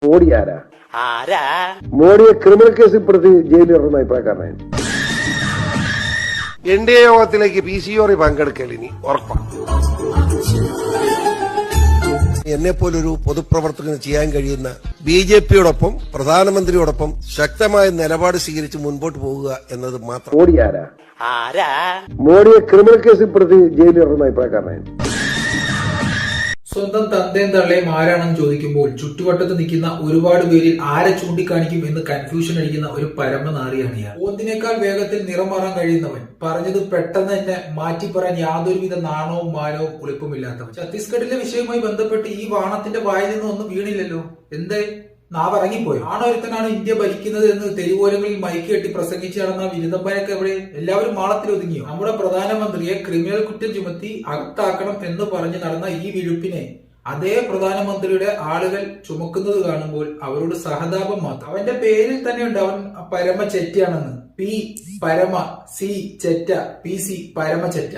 മോഡി ആരാ? മോഡിയെ ക്രിമിനൽ കേസിൽ പ്രതി ജയിലിലിടുന്ന അഭിപ്രായക്കാരനാണ്. NDA യോഗത്തിലേക്ക് PCOR പങ്കെടുക്കലിനി ഉറപ്പാണ്. എന്നെപ്പോലൊരു പൊതുപ്രവർത്തകന് ചെയ്യാൻ കഴിയുന്ന BJPയോടൊപ്പം പ്രധാനമന്ത്രിയോടൊപ്പം ശക്തമായ നിലപാട് സ്വീകരിച്ച് മുൻപോട്ട് പോകുക എന്നത് മാത്രം. മോഡി ആരാ? മോഡിയെ ക്രിമിനൽ കേസിൽ പ്രതി ജയിലിലിടുന്ന അഭിപ്രായക്കാരനാണ്. സ്വന്തം തന്തയും തള്ളയും ആരാണെന്ന് ചോദിക്കുമ്പോൾ ചുറ്റുവട്ടത്ത് നിൽക്കുന്ന ഒരുപാട് പേരിൽ ആരെ ചൂണ്ടിക്കാണിക്കും എന്ന് കൺഫ്യൂഷൻ അടിക്കുന്ന ഒരു പരമനാറിയാണ് ഇയാൾ. ഓന്തിനേക്കാൾ വേഗത്തിൽ നിറം മാറാൻ കഴിയുന്നവൻ, പറഞ്ഞത് പെട്ടെന്ന് തന്നെ മാറ്റി പറയാൻ യാതൊരുവിധ നാണവും മാനവും ഉളിപ്പുമില്ലാത്തവൻ. ഛത്തീസ്ഗഡിലെ വിഷയവുമായി ബന്ധപ്പെട്ട് ഈ വാണത്തിന്റെ വായിൽ നിന്ന് ഒന്നും വീണില്ലല്ലോ. എന്തേ നാവ് ഇറങ്ങിപ്പോയി? ആണൊരുത്തനാണ് ഇന്ത്യ ഭരിക്കുന്നത് എന്ന് തെരുവോരങ്ങളിൽ മൈക്ക് കെട്ടി പ്രസംഗിച്ച് നടന്ന വിരുദ്ധപ്പനൊക്കെ എവിടെ? എല്ലാവരും മാളത്തിൽ ഒതുങ്ങിയോ? നമ്മുടെ പ്രധാനമന്ത്രിയെ ക്രിമിനൽ കുറ്റം ചുമത്തി അകത്താക്കണം എന്ന് പറഞ്ഞ് നടന്ന ഈ വിഴുപ്പിനെ അതേ പ്രധാനമന്ത്രിയുടെ ആളുകൾ ചുമക്കുന്നത് കാണുമ്പോൾ അവരോട് സഹതാപം മാത്രം. അവന്റെ പേരിൽ തന്നെയുണ്ട് അവൻ പരമ ചെറ്റയാണെന്ന്. P പരമ, C ചെറ്റ, PC പരമ ചെറ്റ.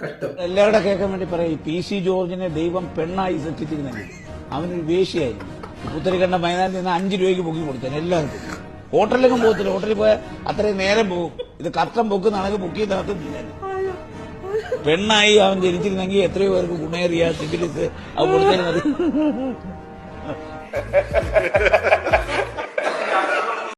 കഷ്ടം. എല്ലാവരുടെ കേൾക്കാൻ വേണ്ടി പറയും, PC ജോർജിനെ ദൈവം പെണ്ണായി സൃഷ്ടിച്ചിരുന്നെങ്കിൽ അവനൊരു വേശ്യയായിരുന്നു. പുത്തരിക്കണ്ട മൈതാനത്തിൽ നിന്ന് 5 രൂപയ്ക്ക് പൊക്കി കൊടുത്തേ എല്ലാവർക്കും. ഹോട്ടലിലേക്കും പോകത്തില്ല. ഹോട്ടലിൽ പോയാൽ അത്രയും നേരം പോകും. ഇത് കഷ്ടം പൊക്കുന്നതാണെങ്കിൽ പൊക്കി നടത്തുന്നില്ല. പെണ്ണായി അവൻ ജനിച്ചിരുന്നെങ്കിൽ എത്രയോ പേർക്ക് ഗുണേറിയ സിഫിലിസ് അത് കൊടുത്തേ മതി.